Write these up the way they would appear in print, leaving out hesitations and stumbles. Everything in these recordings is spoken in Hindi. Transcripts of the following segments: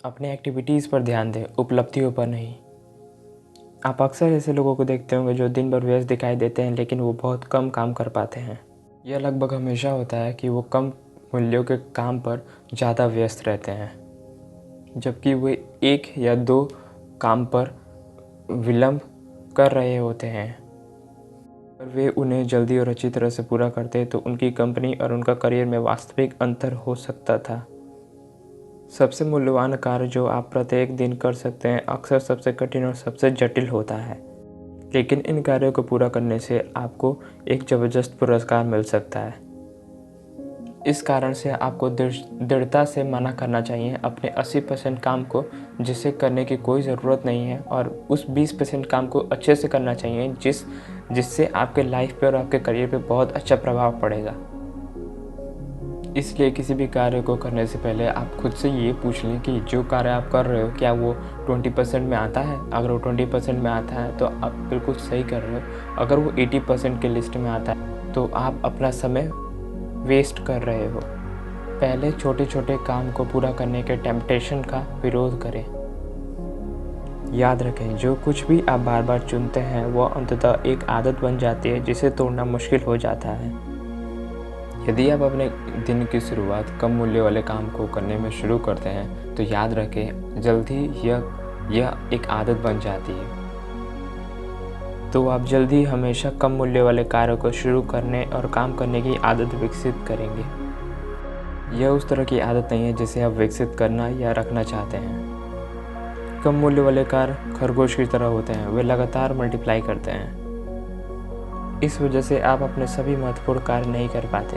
अपने एक्टिविटीज़ पर ध्यान दें, उपलब्धियों पर नहीं। आप अक्सर ऐसे लोगों को देखते होंगे जो दिन भर व्यस्त दिखाई देते हैं लेकिन वो बहुत कम काम कर पाते हैं। यह लगभग हमेशा होता है कि वो कम मूल्यों के काम पर ज़्यादा व्यस्त रहते हैं, जबकि वे 1 या 2 काम पर विलंब कर रहे होते हैं। अगर वे उन्हें जल्दी और अच्छी तरह से पूरा करते तो उनकी कंपनी और उनका करियर में वास्तविक अंतर हो सकता था। सबसे मूल्यवान कार्य जो आप प्रत्येक दिन कर सकते हैं अक्सर सबसे कठिन और सबसे जटिल होता है, लेकिन इन कार्यों को पूरा करने से आपको एक ज़बरदस्त पुरस्कार मिल सकता है। इस कारण से आपको दृढ़ता से मना करना चाहिए अपने 80% काम को जिसे करने की कोई ज़रूरत नहीं है, और उस 20% काम को अच्छे से करना चाहिए जिससे आपके लाइफ पे और आपके करियर पे बहुत अच्छा प्रभाव पड़ेगा। इसलिए किसी भी कार्य को करने से पहले आप खुद से ये पूछ लें कि जो कार्य आप कर रहे हो क्या वो 20% में आता है। अगर वो 20% में आता है तो आप बिल्कुल सही कर रहे हो। अगर वो 80% के लिस्ट में आता है तो आप अपना समय वेस्ट कर रहे हो। पहले छोटे छोटे काम को पूरा करने के टेम्पटेशन का विरोध करें। याद रखें, जो कुछ भी आप बार बार चुनते हैं वह अंततः एक आदत बन जाती है जिसे तोड़ना मुश्किल हो जाता है। यदि आप अपने दिन की शुरुआत कम मूल्य वाले काम को करने में शुरू करते हैं तो याद रखें, जल्द ही यह एक आदत बन जाती है। तो आप जल्द ही हमेशा कम मूल्य वाले कार्यों को शुरू करने और काम करने की आदत विकसित करेंगे। यह उस तरह की आदत नहीं है जिसे आप विकसित करना या रखना चाहते हैं। कम मूल्य वाले कार्य खरगोश की तरह होते हैं, वे लगातार मल्टीप्लाई करते हैं। इस वजह से आप अपने सभी महत्वपूर्ण कार्य नहीं कर पाते।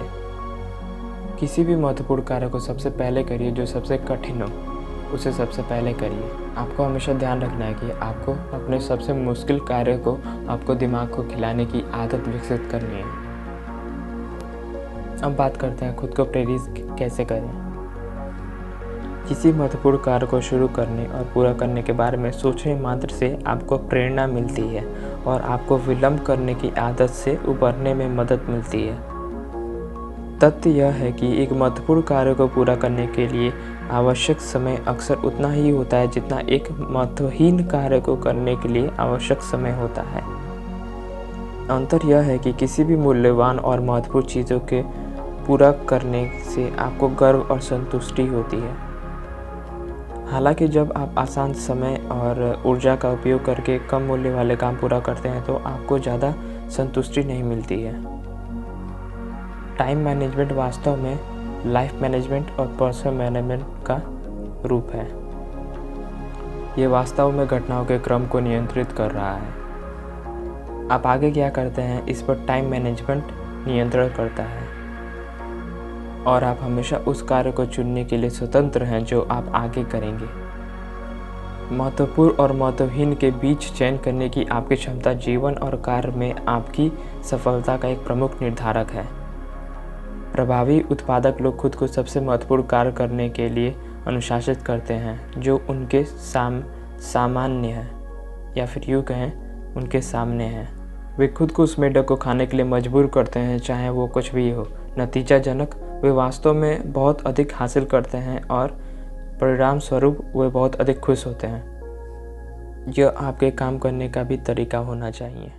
किसी भी महत्वपूर्ण कार्य को सबसे पहले करिए, जो सबसे कठिन हो उसे सबसे पहले करिए। आपको हमेशा ध्यान रखना है कि आपको अपने सबसे मुश्किल कार्य को आपको दिमाग को खिलाने की आदत विकसित करनी है। अब बात करते हैं खुद को प्रेरित कैसे करें। किसी महत्वपूर्ण कार्य को शुरू करने और पूरा करने के बारे में सोचने मात्र से आपको प्रेरणा मिलती है और आपको विलंब करने की आदत से उबरने में मदद मिलती है। तथ्य यह है कि एक महत्वपूर्ण कार्य को पूरा करने के लिए आवश्यक समय अक्सर उतना ही होता है जितना एक महत्वहीन कार्य को करने के लिए आवश्यक समय होता है। अंतर यह है कि किसी भी मूल्यवान और महत्वपूर्ण चीज़ों के पूरा करने से आपको गर्व और संतुष्टि होती है। हालांकि जब आप आसान समय और ऊर्जा का उपयोग करके कम मूल्य वाले काम पूरा करते हैं तो आपको ज़्यादा संतुष्टि नहीं मिलती है। टाइम मैनेजमेंट वास्तव में लाइफ मैनेजमेंट और पर्सनल मैनेजमेंट का रूप है। ये वास्तव में घटनाओं के क्रम को नियंत्रित कर रहा है। आप आगे क्या करते हैं इस पर टाइम मैनेजमेंट नियंत्रण करता है, और आप हमेशा उस कार्य को चुनने के लिए स्वतंत्र हैं जो आप आगे करेंगे। महत्वपूर्ण और महत्वहीन के बीच चयन करने की आपकी क्षमता जीवन और कार्य में आपकी सफलता का एक प्रमुख निर्धारक है। प्रभावी उत्पादक लोग खुद को सबसे महत्वपूर्ण कार्य करने के लिए अनुशासित करते हैं जो उनके सामान्य है, या फिर यूँ कहें उनके सामने है। वे खुद को उस मेढक को खाने के लिए मजबूर करते हैं, चाहे वो कुछ भी हो। नतीजाजनक वे वास्तव में बहुत अधिक हासिल करते हैं और परिणाम स्वरूप वे बहुत अधिक खुश होते हैं। यह आपके काम करने का भी तरीका होना चाहिए।